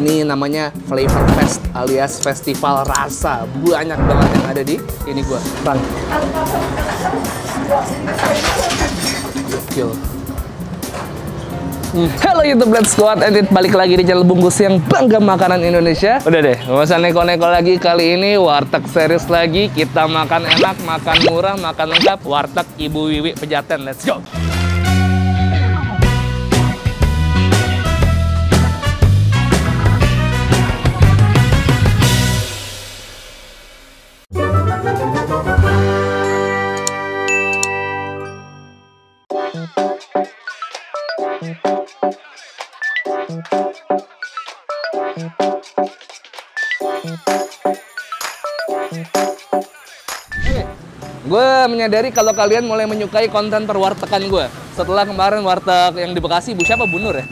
Ini namanya Flavor Fest alias Festival Rasa. Banyak banget yang ada di ini gua. Bang. Gokil. Halo YouTube Let's Squad, edit balik lagi di channel Bungkus yang bangga makanan Indonesia. Udah deh, nggak usah neko-neko lagi. Kali ini warteg series lagi. Kita makan enak, makan murah, makan lengkap. Warteg Ibu Wiwi Pejaten. Let's go. Gue menyadari kalau kalian mulai menyukai konten perwartekan gue. Setelah kemarin warteg yang di Bekasi, siapa Bu Nur ya?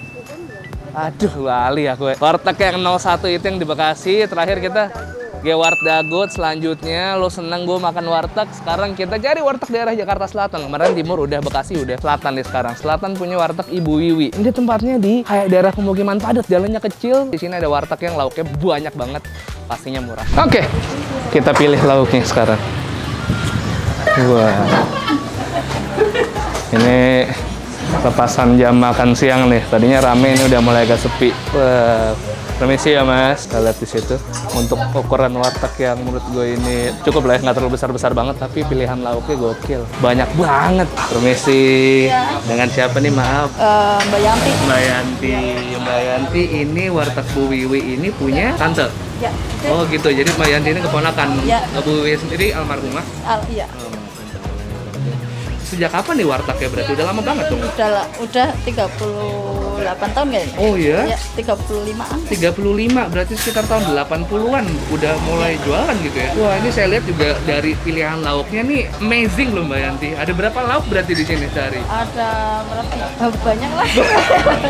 Aduh, lali aku ya. Warteg yang 01 itu yang di Bekasi. Terakhir kita Gewart Dagut. Selanjutnya lo seneng gue makan warteg. Sekarang kita cari warteg daerah Jakarta Selatan. Kemarin timur udah, Bekasi udah, selatan nih sekarang. Selatan punya warteg Ibu Wiwi. Ini tempatnya di kayak daerah pemukiman padat, jalannya kecil. Di sini ada warteg yang lauknya banyak banget, pastinya murah. Oke, kita pilih lauknya sekarang. Wah, ini lepasan jam makan siang nih. Tadinya rame, ini udah mulai agak sepi. Wah, permisi ya Mas. Kita lihat di situ. Untuk ukuran warteg yang menurut gue ini cukup lah ya, nggak terlalu besar-besar banget, tapi pilihan lauknya gokil. Banyak banget. Permisi. Ya. Dengan siapa nih, maaf? Mbak Yanti. Mbak Yanti. Mbak Yanti ini warteg Bu Wiwi ini punya tante? Ya. Oh gitu, jadi Mbak Yanti ini keponakan. Ya. Bu Wiwi sendiri almarhumah? Iya. Sejak kapan nih wartegnya berarti? Udah lama banget dong? Udah 38 tahun kayaknya. Oh iya? Ya, 35-an. 35, berarti sekitar tahun 80-an udah mulai jualan gitu ya? Wah, ini saya lihat juga dari pilihan lauknya nih amazing loh Mbak Yanti. Ada berapa lauk berarti di sini sehari? Ada berapa? Banyak lah.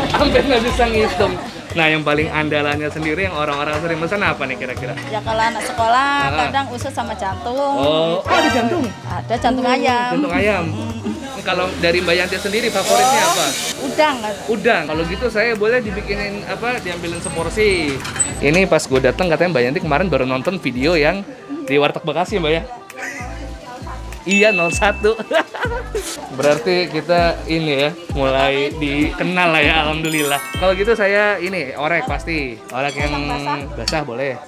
Hampir nggak bisa ngitung. Nah, yang paling andalannya sendiri yang orang-orang sering pesan apa nih kira-kira? Ya kalau anak sekolah kadang usus sama jantung. Oh, ada jantung? Ada jantung ayam. Jantung ayam. Kalau dari Mbak Yanti sendiri favoritnya apa? Udang. Udang. Kalau gitu saya boleh dibikinin apa? Diambilin seporsi. Ini pas gue datang katanya Mbak Yanti kemarin baru nonton video yang di warteg Bekasi Mbak ya. Iya 01. Berarti kita ini ya mulai dikenal lah ya, alhamdulillah. Kalau gitu saya ini orek pasti. Orek yang basah boleh.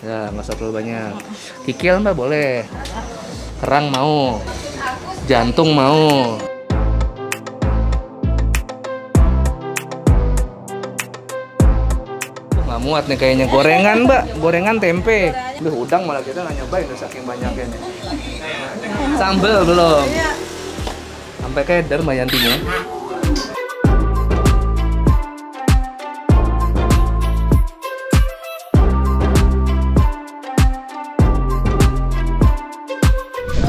Ya nggak usah terlalu banyak. Kikil Mbak boleh. Kerang mau. Jantung mau. Nggak muat nih kayaknya. Gorengan Mbak, gorengan tempe. Duh, udang malah kita nggak nyobain udah saking banyaknya nih. Sambel belum? Sampai keder Mbak Yantinya.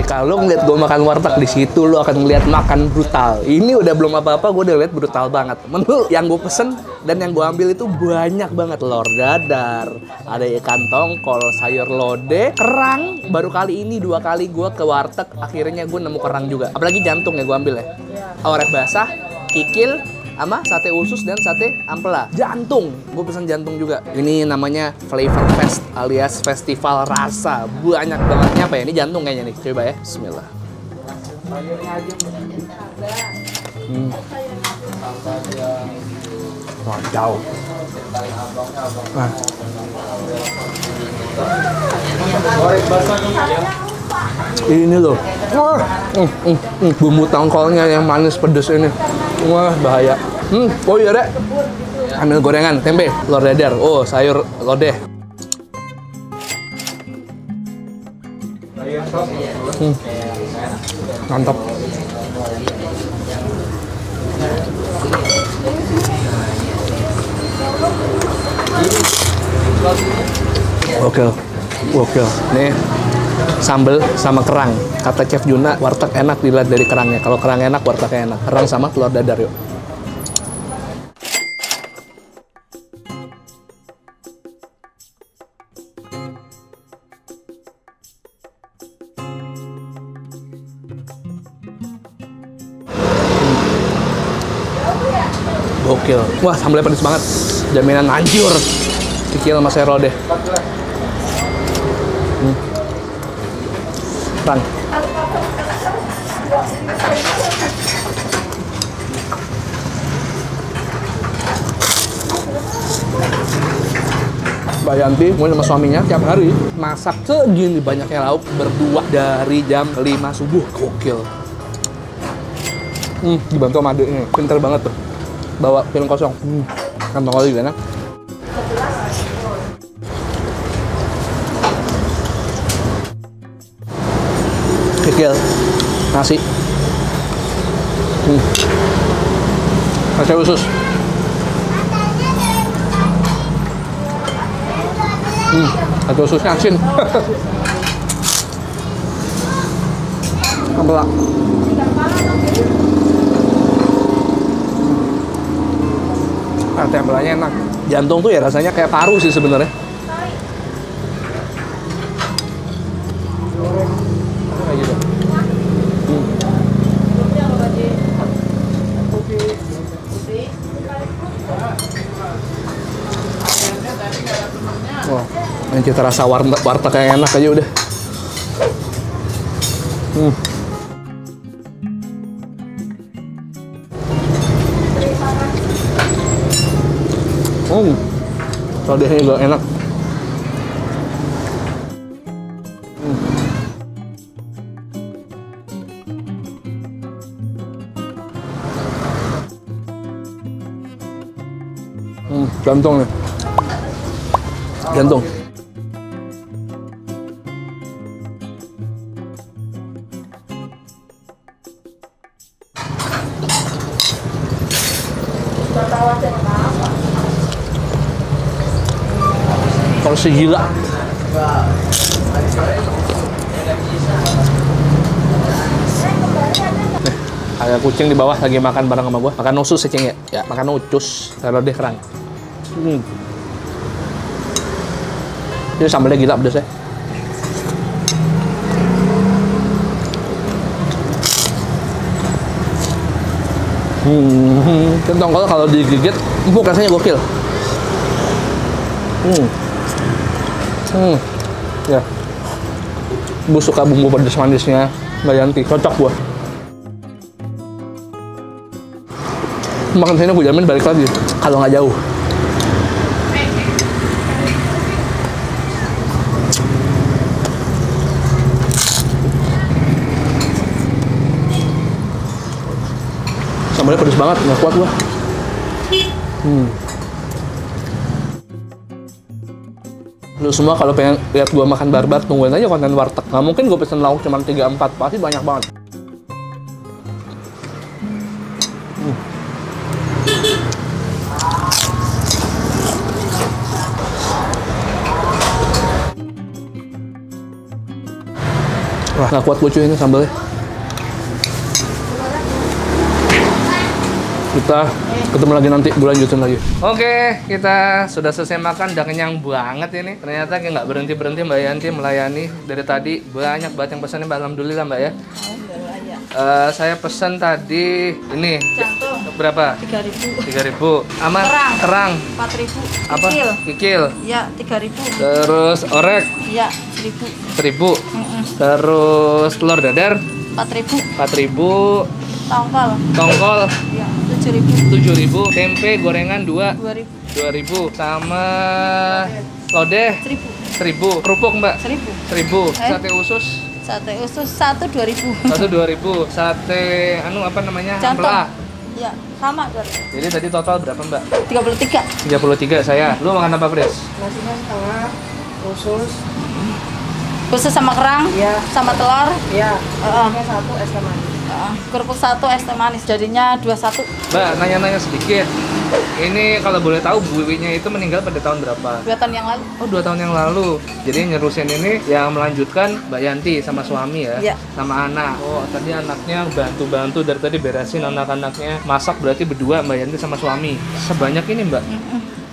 Kalau ngeliat gue makan warteg di situ, lo akan ngeliat makan brutal. Ini udah belum apa-apa, gue udah liat brutal banget. Menu yang gue pesen dan yang gue ambil itu banyak banget. Telur dadar, ada ikan tongkol, sayur lodeh, kerang. Baru kali ini 2 kali gue ke warteg, akhirnya gue nemu kerang juga. Apalagi jantung ya gue ambil ya. Orek basah, kikil, sama sate usus dan sate ampela. Jantung, gue pesan jantung juga. Ini namanya Flavor Fest alias Festival Rasa. Banyak banget. Ini apa ya? Ini jantung kayaknya nih. Coba ya. Bismillah. Wadaw. Nah. Ini loh. Bumbu tongkolnya yang manis pedes ini. Wah, bahaya. Oh iya, Dek. Ambil gorengan, tempe, telur dadar. Oh, sayur lodeh. Mantap. Oke. Nih sambel sama kerang. Kata Chef Juna, warteg enak dilihat dari kerangnya. Kalau kerang enak, wartegnya enak. Kerang sama telur dadar yuk. Gokil. Wah, sambalnya pedes banget. Jaminan hancur. Kikil sama sero deh. Bang. Mbak Yanti, gue sama suaminya tiap hari masak segini banyaknya lauk berdua dari jam 5 subuh. Gokil. Dibantu sama adeknya, pinter banget tuh. Bawa piring kosong. Kantong kali juga enak. Kikil, nasi. Nasi usus. Nasi ususnya asin. Ampela. Tempelanya enak. Jantung tuh ya rasanya kayak paru sih sebenarnya. Wah, ini cita rasa warteg yang enak aja udah. Lodehnya juga enak. Jantung nih. Jantung. Porsi gila. Ada kucing di bawah lagi makan bareng sama gua. Makan usus ya, Cing ya? Ya, makan ucus. Taruh deh kerang. Ini sambalnya gila pedasnya. Tongkol kalau digigit, empuk rasanya gokil. Ya. Bu suka bumbu pedas manisnya Mbak Yanti, cocok gua. Makan sini gue jamin balik lagi kalau nggak jauh. Sambalnya pedas banget, nggak kuat gua. Lu semua kalau pengen lihat gua makan barbar, tungguin aja konten warteg. Nggak mungkin gua pesen lauk cuma 3-4, pasti banyak banget. Wah, nggak kuat lucu ini sambalnya. Kita ketemu lagi nanti, gue lanjutin lagi. Oke, kita sudah selesai makan, udah kenyang banget ini. Ternyata kayak nggak berhenti-berhenti Mbak Yanti melayani. Dari tadi banyak banget yang pesannya, Mbak. Alhamdulillah Mbak ya. Saya pesan tadi ini. Jantung. Berapa? 3.000. 3.000. Sama kerang. 4.000. Apa? Kikil. Kikil. Iya, 3.000. Terus orek. Iya, 1.000. 1.000. Terus telur dadar. 4.000. 4.000. Tongkol. Iya, 7.000. 7.000. Tempe gorengan 2.000. 2.000. Sama lodeh 1.000. 1.000. Kerupuk Mbak 1.000. 1.000. Sate usus Sate usus 1 2.000. 2.000. Sate apa namanya? Jantung. Ampela. Iya, sama 2.000. Jadi tadi total berapa Mbak? 33. 33 saya. Lu makan apa, Pres? Nasinya setengah, usus, Khusus sama kerang, Iya. sama telur. ya, Heeh. kerupuknya 1, es teh manis. Kerupuk 1, es teh manis. Jadinya 21. Mbak, nanya-nanya sedikit. Ini kalau boleh tahu Bu Wiwinya itu meninggal pada tahun berapa? 2 tahun yang lalu. Oh, 2 tahun yang lalu. Jadi nyerusin ini yang melanjutkan Mbak Yanti sama suami ya? Iya. Sama anak. Oh, tadi anaknya bantu-bantu dari tadi beresin anak-anaknya. Masak berarti berdua Mbak Yanti sama suami. Sebanyak ini Mbak?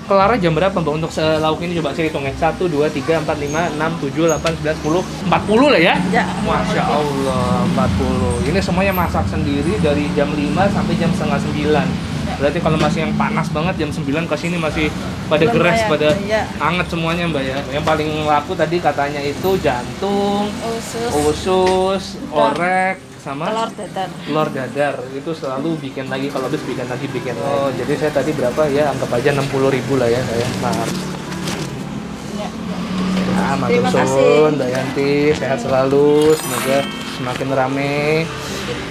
Kelarnya jam berapa Mbak untuk lauk ini? Coba saya hitung ya. 1, 2, 3, 4, 5, 6, 7, 8, 9, 10. 40 lah ya? Ya. Masya Allah, 40. Ini semuanya masak sendiri dari jam 5 sampai jam setengah 9. Berarti kalau masih yang panas banget jam 9 ke sini masih pada Belum geras, ya, pada iya. anget semuanya Mbak ya. Yang paling laku tadi katanya itu jantung, usus, orek, sama telur dadar. telur dadar. Itu selalu bikin lagi, kalau habis bikin lagi. Oh, jadi saya tadi berapa ya? Anggap aja 60.000 lah ya saya. Nah, Ya. nah matur Terima suwun kasih. Mbak Yanti, sehat selalu, semoga semakin rame.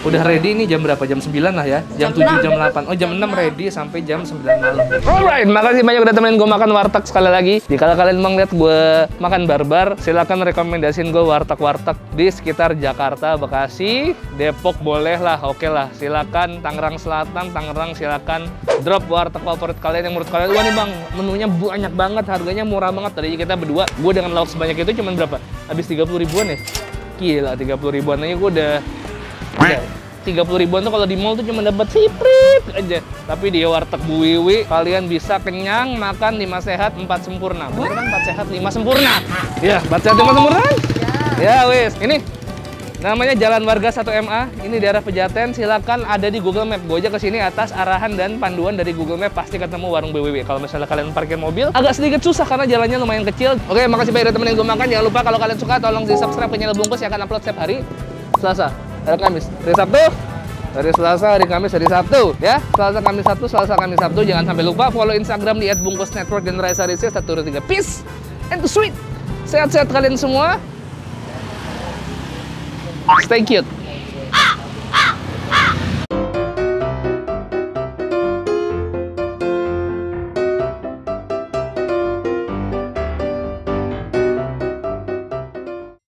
Udah ready nih jam berapa? Jam 9 lah ya? Jam 7, jam 8. Oh, jam 6 ready sampai jam 9 malam. Alright, makasih banyak udah temenin gue makan warteg sekali lagi. Jika kalian mau ngeliat gue makan barbar, silakan rekomendasiin gue warteg-warteg di sekitar Jakarta, Bekasi, Depok boleh lah, oke lah. Silakan Tangerang Selatan, Tangerang silakan drop warteg favorit kalian yang menurut kalian, wah nih bang, menunya banyak banget, harganya murah banget. Tadi kita berdua, gue dengan lauk sebanyak itu cuman berapa? Habis 30 ribuan ya? Gila, 30 ribuan aja gue udah 30 ribuan tuh kalau di mall tuh cuma dapat siprit aja. Tapi di warteg Bu Wiwi kalian bisa kenyang, makan 5 sehat 4 sempurna. Bener kan 4 sehat 5 sempurna? Ya, 4 sehat 5 sempurna kan? Ya wis, ini namanya Jalan Warga 1MA. Ini daerah Pejaten, silakan ada di Google Map. Gue aja kesini atas arahan dan panduan dari Google Map pasti ketemu warung Bu Wiwi. Kalau misalnya kalian parkir mobil agak sedikit susah karena jalannya lumayan kecil. Oke, makasih banyak udah temenin gue makan. Jangan lupa kalau kalian suka tolong di subscribe ke channel Bungkus yang akan upload setiap hari Selasa, hari Kamis, hari Sabtu, hari Selasa, hari Kamis, hari Sabtu ya. Selasa, Kamis, Sabtu, Selasa, Kamis, Sabtu. Jangan sampai lupa follow Instagram di @bungkusnetwork dan Raisa Rizky 123. Peace and to sweet. Sehat-sehat kalian semua. Stay cute.